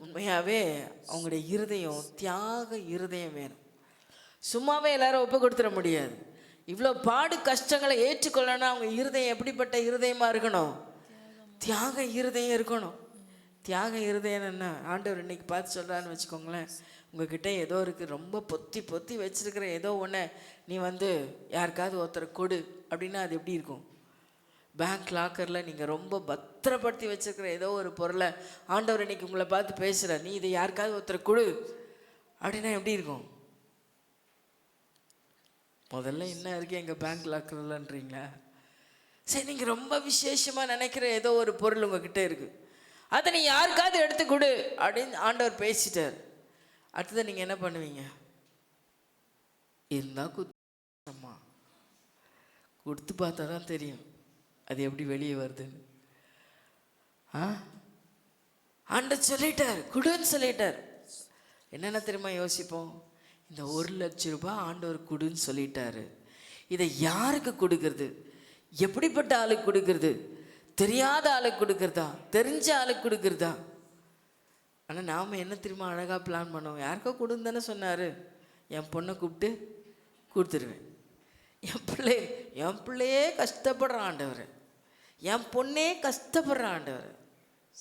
உண்மையாகவே அவங்களுடைய இருதயம், தியாக இருதயம் வேணும். சும்மாவே எல்லாரும் ஒப்பு கொடுத்துட முடியாது. இவ்வளோ பாடு கஷ்டங்களை ஏற்றுக்கொள்ளனா அவங்க இருதயம் எப்படிப்பட்ட இருதயமாக இருக்கணும்? தியாக இருதயம் இருக்கணும். தியாக இருதயம் என்ன? ஆண்டவர் இன்னைக்கு பார்த்து சொல்கிறான்னு வச்சுக்கோங்களேன், உங்ககிட்ட ஏதோ இருக்குது, ரொம்ப பொத்தி வச்சிருக்கிற ஏதோ ஒன்று நீ யாருக்காவது ஒருத்தரை கொடு அப்படின்னா அது எப்படி இருக்கும்? பேங்க் லாக்கரில் நீங்கள் ரொம்ப பத்திரப்படுத்தி வச்சுருக்கிற ஏதோ ஒரு பொருளை ஆண்டவர் இன்னைக்கு உங்களை பார்த்து பேசுகிற, நீ இதை யாருக்காவது ஒருத்தரை கொடு அப்படின்னா எப்படி இருக்கும்? முதல்ல என்ன இருக்குது எங்கள் பேங்க் லாக்கர்லன்றீங்களா? சரி, நீங்கள் ரொம்ப விசேஷமாக நினைக்கிற ஏதோ ஒரு பொருள் உங்ககிட்ட இருக்குது, அதை நீ யாருக்காவது எடுத்து கொடு அப்படின்னு ஆண்டவர் பேசிட்டார். அடுத்தது நீங்கள் என்ன பண்ணுவீங்க? இருந்தால் குத்தம்மா கொடுத்து பார்த்தா தான் தெரியும் அது எப்படி வெளியே வருதுன்னு. ஆண்டவர் சொல்லிட்டார், குடுன்னு சொல்லிட்டார். என்னென்ன தெரியுமா யோசிப்போம்? இந்த 1,00,000 ரூபாய் ஆண்டவர் குடுன்னு சொல்லிட்டாரு, இதை யாருக்கு கொடுக்கறது? எப்படிப்பட்ட ஆளுக்கு கொடுக்கறது? தெரியாத ஆளுக்கு கொடுக்கறதா? தெரிஞ்ச ஆளுக்கு கொடுக்கறதா? ஆனால் நாம் என்ன தெரியுமா அழகாக பிளான் பண்ணோம்? யாருக்கோ கொடுன்னு தானே சொன்னார், என் பொண்ணை கூப்பிட்டு கொடுத்துருவேன். என் பிள்ளையே கஷ்டப்படுற ஆண்டவர், என் பொண்ணே கஷ்டப்படுற ஆண்டவர்.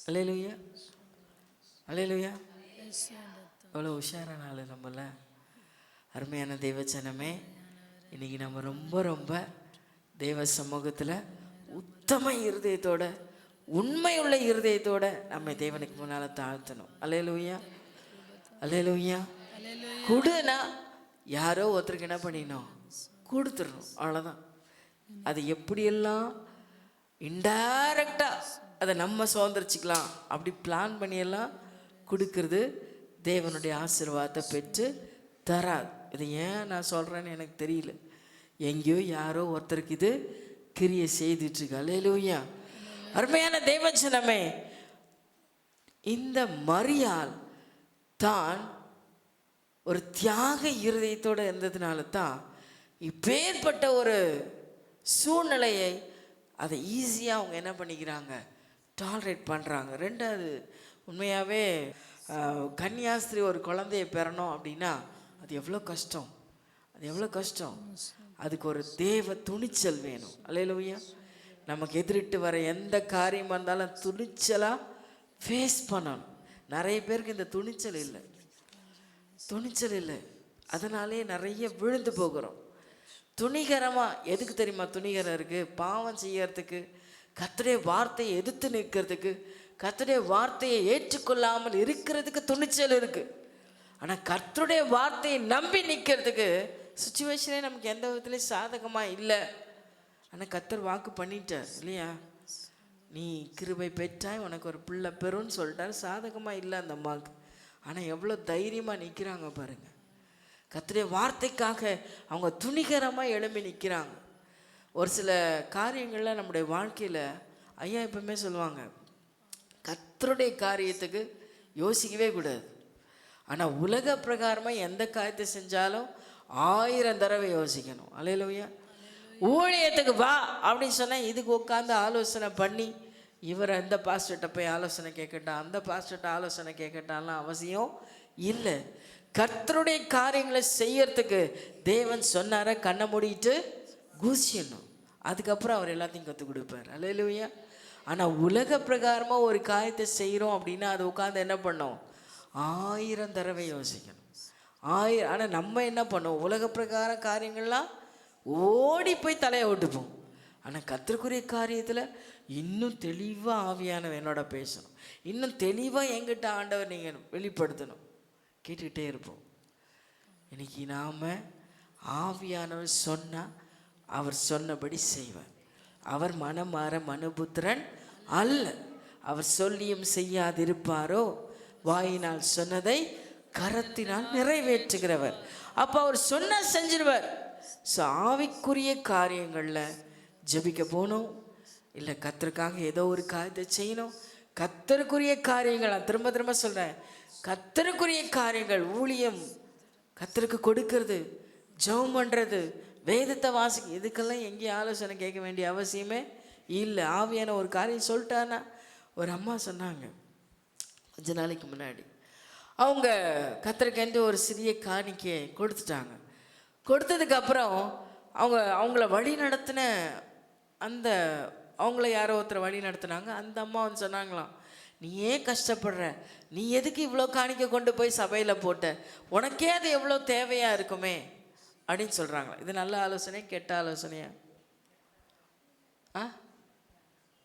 அல்லேலூயா, அல்லேலூயா. அவ்வளோ உஷாரான ஆள் நம்மள. அருமையான தெய்வச்சனமே, இன்றைக்கி நம்ம ரொம்ப தெய்வ சமூகத்தில் உத்தம இருதயத்தோட, உண்மையுள்ள இருதயத்தோட நம்ம தேவனுக்கு முன்னால் தாழ்த்தணும். அல்லேலூயா, அல்லேலூயா. கொடுனா யாரோ ஒருத்தருக்கு என்ன பண்ணிடணும்? கொடுத்துடணும், அவ்வளோதான். அது எப்படியெல்லாம் இன்டைரக்டாக அதை நம்ம சுதந்திரிச்சிக்கலாம் அப்படி பிளான் பண்ணியெல்லாம் கொடுக்கறது தேவனுடைய ஆசீர்வாதத்தை பெற்று தராது. இது ஏன் நான் சொல்கிறேன்னு எனக்கு தெரியல. எங்கேயோ யாரோ ஒருத்தருக்கு இது கிரியை செய்துட்டுருக்கு. அல்லேலூயா. அருமையான தேவஜனமே, இந்த மரியாள் தான் ஒரு தியாக இருதயத்தோடு இருந்ததுனால தான் இப்பேற்பட்ட ஒரு சூழ்நிலையை அதை ஈஸியாக அவங்க என்ன பண்ணிக்கிறாங்க? டாலரேட் பண்ணுறாங்க. ரெண்டாவது, உண்மையாகவே கன்னியாஸ்திரி ஒரு குழந்தைய பெறணும் அப்படின்னா அது எவ்வளோ கஷ்டம், அது எவ்வளோ கஷ்டம். அதுக்கு ஒரு தேவ துணிச்சல் வேணும். அல்லேலூயா. நமக்கு எதிரிட்டு வர எந்த காரியமாக இருந்தாலும் துணிச்சலாக ஃபேஸ் பண்ணணும். நிறைய பேருக்கு இந்த துணிச்சல் இல்லை, அதனாலே நிறைய விழுந்து போகிறோம். துணிகரமாக எதுக்கு தெரியுமா துணிகரம் இருக்குது? பாவம் செய்யறதுக்கு, கர்த்தருடைய வார்த்தையை எதிர்த்து நிற்கிறதுக்கு, கர்த்தருடைய வார்த்தையை ஏற்றுக்கொள்ளாமல் இருக்கிறதுக்கு துணிச்சல் இருக்குது. ஆனால் கர்த்தருடைய வார்த்தையை நம்பி நிற்கிறதுக்கு சுச்சுவேஷனே நமக்கு எந்த விதத்துலேயும் சாதகமாக இல்லை. ஆனால் கர்த்தர் வாக்கு பண்ணிட்டார் இல்லையா? நீ கிருபை பெற்றாய், உனக்கு ஒரு பிள்ளை பெறும்னு சொல்லிட்டார். சாதகமாக இல்லை அந்த அம்மாவுக்கு. ஆனால் எவ்வளோ தைரியமாக நிற்கிறாங்க பாருங்கள். கர்த்தருடைய வார்த்தைக்காக அவங்க துணிகரமாக எழும்பி நிற்கிறாங்க. ஒரு சில காரியங்களில் நம்முடைய வாழ்க்கையில் ஐயா எப்பவுமே சொல்லுவாங்க, கர்த்தருடைய காரியத்துக்கு யோசிக்கவே கூடாது. ஆனால் உலக பிரகாரமாக எந்த காரியத்தை செஞ்சாலும் 1000 தடவை யோசிக்கணும். அல்லேலூயா. ஊழியத்துக்கு வா அப்படின்னு சொன்னால் இதுக்கு உட்காந்து ஆலோசனை பண்ணி இவரை இந்த பாஸ்டர்கிட்ட போய் ஆலோசனை கேட்கட்டான், அந்த பாஸ்டர்கிட்ட ஆலோசனை கேட்கட்டான்லாம் அவசியம் இல்லை. கர்த்தருடைய காரியங்களை செய்யறதுக்கு தேவன் சொன்னார கண்ணை மூடிட்டு கூசிடணும். அதுக்கப்புறம் அவர் எல்லாத்தையும் கற்றுக் கொடுப்பார். அல்லேலூயா. ஆனால் உலக பிரகாரமாக ஒரு காரியத்தை செய்கிறோம் அப்படின்னா அது உட்காந்து என்ன பண்ணோம்? 1000 தடவை யோசிக்கணும். 1000. ஆனால் நம்ம என்ன பண்ணோம்? உலக பிரகார காரியங்கள்லாம் ஓடி போய் தலையை விட்டுப்போம். ஆனால் கர்த்தருக்குரிய காரியத்தில் இன்னும் தெளிவாக ஆவியானவர் என்னோட பேசணும், இன்னும் தெளிவாக எங்கிட்ட ஆண்டவர் நீங்கள் வெளிப்படுத்தணும், கேட்டுக்கிட்டே இருப்போம். இன்னைக்கு நாம் ஆவியானவர் சொன்னால் அவர் சொன்னபடி செய்வார். அவர் மனம் மாற மனுபுத்திரன் அல்ல. அவர் சொல்லியும் செய்யாதிருப்பாரோ? வாயினால் சொன்னதை கரத்தினால் நிறைவேற்றுகிறவர். அப்போ அவர் சொன்ன செஞ்சிருவார். ஸோ ஆவிக்குரிய காரியங்களில் ஜெபிக்க போகணும், இல்லை கர்த்தருக்காக ஏதோ ஒரு காரியத்தை செய்யணும். கர்த்தருக்குரிய காரியங்கள், நான் திரும்ப திரும்ப சொல்கிறேன், கர்த்தருக்குரிய காரியங்கள், ஊழியம், கர்த்தருக்கு கொடுக்கறது, ஜெபம் பண்ணுறது, வேதத்தை வாசிக்க, இதுக்கெல்லாம் எங்கேயும் ஆலோசனை கேட்க வேண்டிய அவசியமே இல்லை. ஆவியான ஒரு காரியம் சொல்லிட்டான்னா, ஒரு அம்மா சொன்னாங்க கொஞ்ச நாளைக்கு முன்னாடி, அவங்க கர்த்தருக்கென்று ஒரு சிறிய காணிக்கையை கொடுத்துட்டாங்க. கொடுத்ததுக்கப்புறம் அவங்கள வழி நடத்தின அந்த அவங்கள யாரோ ஒருத்தர் வழி நடத்துனாங்க. அந்த அம்மா வந்து சொன்னாங்களாம், நீ ஏன் கஷ்டப்படுற, நீ எதுக்கு இவ்வளோ காணிக்க கொண்டு போய் சபையில் போட்ட, உனக்கே அது எவ்வளோ தேவையாக இருக்குமே அப்படின்னு சொல்கிறாங்களா. இது நல்ல ஆலோசனை கெட்ட ஆலோசனையா?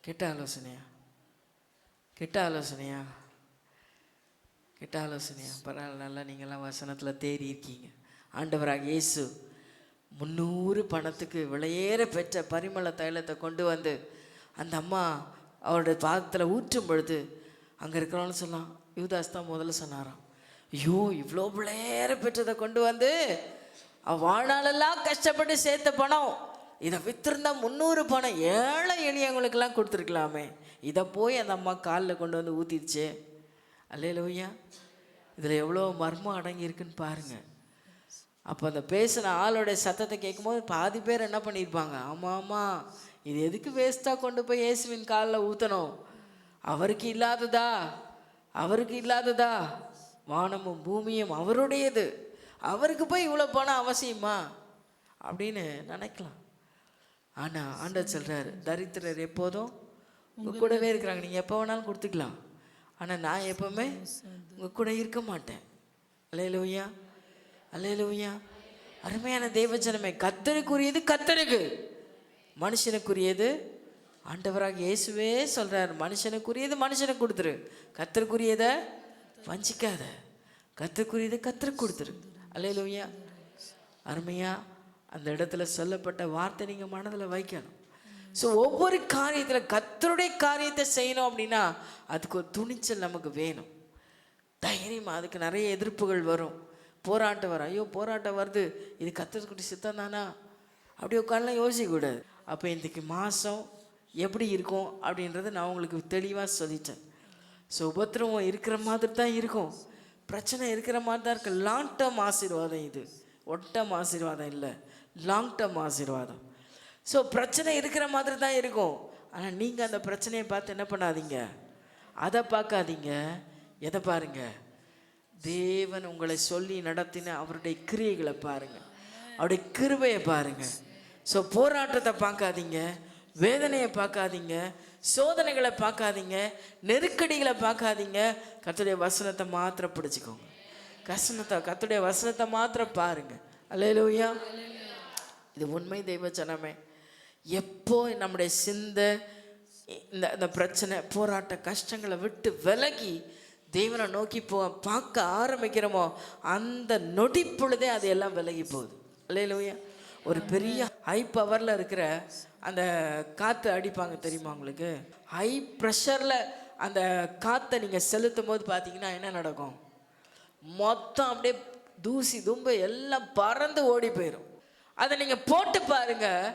கெட்ட ஆலோசனையா? கெட்ட ஆலோசனையா? கெட்ட ஆலோசனையா? பரவாயில்ல, நல்லா நீங்கள்லாம் வசனத்தில் தேறி இருக்கீங்க. ஆண்டவராக இயேசு 300 பணத்துக்கு விலையேற பெற்ற பரிமள தைலத்தை கொண்டு வந்து அந்த அம்மா அவருடைய பாதத்தில் ஊற்றும் பொழுது அங்கே இருக்கிறவங்க சொல்லலாம், யூதாஸ் தான் முதல்ல சொன்னாராம், ஐயோ இவ்வளோ விலையேற பெற்றதை கொண்டு வந்து வாழ்நாளெல்லாம் கஷ்டப்பட்டு சேர்த்த பணம், இதை விற்றுருந்தா 300 பணம் ஏழை எளியவங்களுக்கெல்லாம் கொடுத்துருக்கலாமே, இதை போய் அந்த அம்மா காலில் கொண்டு வந்து ஊற்றிடுச்சே. அல்லேலூயா. இதில் எவ்வளோ மர்மம் அடங்கியிருக்குன்னு பாருங்கள். அப்போ அந்த பேசின ஆளோடைய சத்தத்தை கேட்கும்போது பாதி பேர் என்ன பண்ணியிருப்பாங்க, ஆமாம் ஆமாம், இது எதுக்கு வேஸ்ட்டாக கொண்டு போய் இயேசுவின் காலில் ஊற்றணும், அவருக்கு இல்லாததா, அவருக்கு இல்லாததா, வானமும் பூமியும் அவருடையது, அவருக்கு போய் இவ்வளோ பணம் அவசியமா அப்படின்னு நினைக்கலாம். ஆனால் ஆண்டவர் சொல்கிறார், தரித்திரர் எப்போதும் உங்கள் கூடவே இருக்கிறாங்க, நீங்கள் எப்போ வேணாலும் கொடுத்துக்கலாம், ஆனால் நான் எப்போவுமே உங்கள் கூட இருக்க மாட்டேன். அல்லேலூயா, அல்லேலூயா. அருமையான தேவஜனமே, கர்த்தருக்குரியது கர்த்தருக்கு, மனுஷனுக்குரியது ஆண்டவராக இயேசுவே சொல்கிறார், மனுஷனுக்குரியது மனுஷனுக்கு கொடுத்துரு, கர்த்தருக்குரியதை வஞ்சிக்காத, கர்த்தருக்குரியதை கர்த்தருக்கு கொடுத்துரு. அல்லேலூயா. அருமையா அந்த இடத்துல சொல்லப்பட்ட வார்த்தை நீங்கள் மனதில் வைக்கணும். ஸோ ஒவ்வொரு காரியத்தில் கர்த்தருடைய காரியத்தை செய்யணும் அப்படின்னா அதுக்கு ஒரு துணிச்சல் நமக்கு வேணும், தைரியமாக. அதுக்கு நிறைய எதிர்ப்புகள் வரும், போராட்டம் வரும். ஐயோ போராட்டம் வருது, இது கர்த்தருக்குரிய சித்தம் தானா, அப்படி உட்காந்துலாம் யோசிக்கக்கூடாது. அப்போ இன்றைக்கு மாதம் எப்படி இருக்கும் அப்படின்றத நான் உங்களுக்கு தெளிவாக சொல்லிட்டேன். ஸோ உபத்திரவம் இருக்கிற மாதிரி தான் இருக்கும், பிரச்சனை இருக்கிற மாதிரி தான் இருக்குது. லாங் டேர்ம் ஆசீர்வாதம் இது, ஒன் டேர்ம் ஆசீர்வாதம் இல்லை, லாங் டேர்ம் ஆசீர்வாதம். ஸோ பிரச்சனை இருக்கிற மாதிரி தான் இருக்கும். ஆனால் நீங்கள் அந்த பிரச்சனையை பார்த்து என்ன பண்ணாதீங்க, அதை பார்க்காதீங்க. எதை பாருங்க, தேவன் உங்களை சொல்லி நடத்தின அவருடைய கிரியைகளை பாருங்கள், அவருடைய கிருபையை பாருங்கள். ஸோ போராட்டத்தை பார்க்காதீங்க, வேதனையை பார்க்காதீங்க, சோதனைகளை பார்க்காதீங்க, நெருக்கடிகளை பார்க்காதீங்க. கர்த்தருடைய வசனத்தை மாத்திரம் பிடிச்சிக்கோங்க, கர்த்தருடைய வசனத்தை மாத்திரம் பாருங்க. அல்லேலூயா. இது உண்மை தெய்வஜனமே. எப்போ நம்முடைய சிந்தை இந்த பிரச்சனை போராட்ட கஷ்டங்களை விட்டு விலகி தேவனை நோக்கி பார்க்க ஆரம்பிக்கிறோமோ அந்த நொடி பொழுதே அது எல்லாம் விலகி போகுது. அல்லேலூயா. ஒரு பெரிய ஹை பவரில் இருக்கிற அந்த காற்று அடிப்பாங்க தெரியுமா உங்களுக்கு, ஹை ப்ரெஷரில் அந்த காற்றை நீங்கள் செலுத்தும் போது பார்த்தீங்கன்னா என்ன நடக்கும், மொத்தம் அப்படியே தூசி தும்பு எல்லாம் பறந்து ஓடி போயிடும். அதை நீங்கள் போட்டு பாருங்கள்,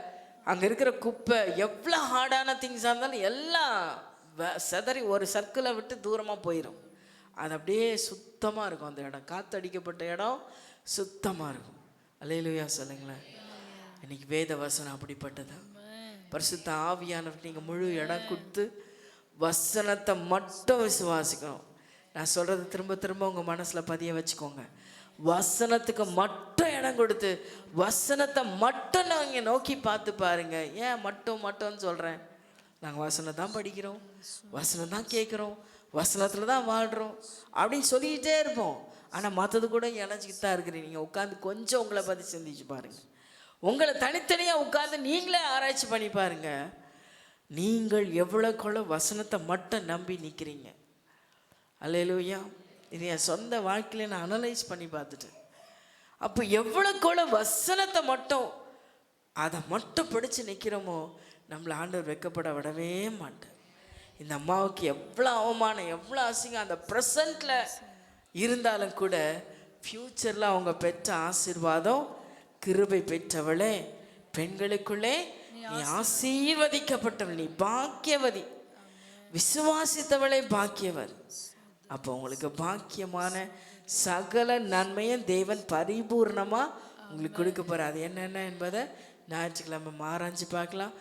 அங்கே இருக்கிற குப்பை எவ்வளோ ஹார்டான திங்ஸாக இருந்தாலும் எல்லாம் செதறி ஒரு சர்க்கிளை விட்டு தூரமாக போயிடும். அது அப்படியே சுத்தமாக இருக்கும், அந்த இடம் காற்றடிக்கப்பட்ட இடம் சுத்தமாக இருக்கும். அல்லேலூயா சொல்லுங்களேன். இன்னைக்கு வேத வசனம் அப்படிப்பட்டதா. பரிசுத்த ஆவியானவர் நீங்கள் முழு இடம் கொடுத்து வசனத்தை மட்டும் விசுவாசிக்கணும். நான் சொல்கிறது திரும்ப திரும்ப உங்கள் மனசில் பதிய வச்சுக்கோங்க. வசனத்துக்கு மட்டும் இடம் கொடுத்து வசனத்தை மட்டும் நாங்கள் நோக்கி பார்த்து பாருங்க. ஏன் மட்டும்னு சொல்கிறேன்? நாங்கள் வசனம் தான் படிக்கிறோம், வசனம் தான் கேட்குறோம், வசனத்தில் தான் வாழ்கிறோம் அப்படின்னு சொல்லிக்கிட்டே இருப்போம். ஆனால் மற்றது கூட இணைச்சிக்கிட்டு தான் இருக்கிறீங்க. நீங்கள் உட்காந்து கொஞ்சம் உங்களை பற்றி சிந்திச்சு பாருங்கள். உங்களை தனித்தனியாக உட்காந்து நீங்களே ஆராய்ச்சி பண்ணி பாருங்க. நீங்கள் எவ்வளோக்குள்ள வசனத்தை மட்டும் நம்பி நிற்கிறீங்க. அல்லேலூயா. இது என் சொந்த வாழ்க்கையில நான் அனலைஸ் பண்ணி பார்த்துட்டேன். அப்போ எவ்வளோக்குள்ள வசனத்தை மட்டும் அதை மட்டும் படித்து நிற்கிறோமோ நம்மளை ஆண்டவர் வெட்கப்பட விடவே மாட்டேன். இந்த அம்மாவுக்கு எவ்வளோ அவமானம், எவ்வளோ அசிங்கம் அந்த ப்ரெசண்ட்டில் இருந்தாலும் கூட ஃப்யூச்சரில் அவங்க பெற்ற ஆசீர்வாதம், கிருபை பெற்றவளே, பெண்களுக்குள்ளே நீ ஆசீர்வதிக்கப்பட்டவள், நீ பாக்கியவதி, விசுவாசித்தவளே பாக்கியவர். அப்போ உங்களுக்கு பாக்கியமான சகல நன்மையும் தேவன் பரிபூர்ணமாக உங்களுக்கு கொடுக்க போகிறார். அது என்னென்ன என்பதை ஞாயிற்றுக்கிழமை ஆராய்ச்சி பார்க்கலாம்.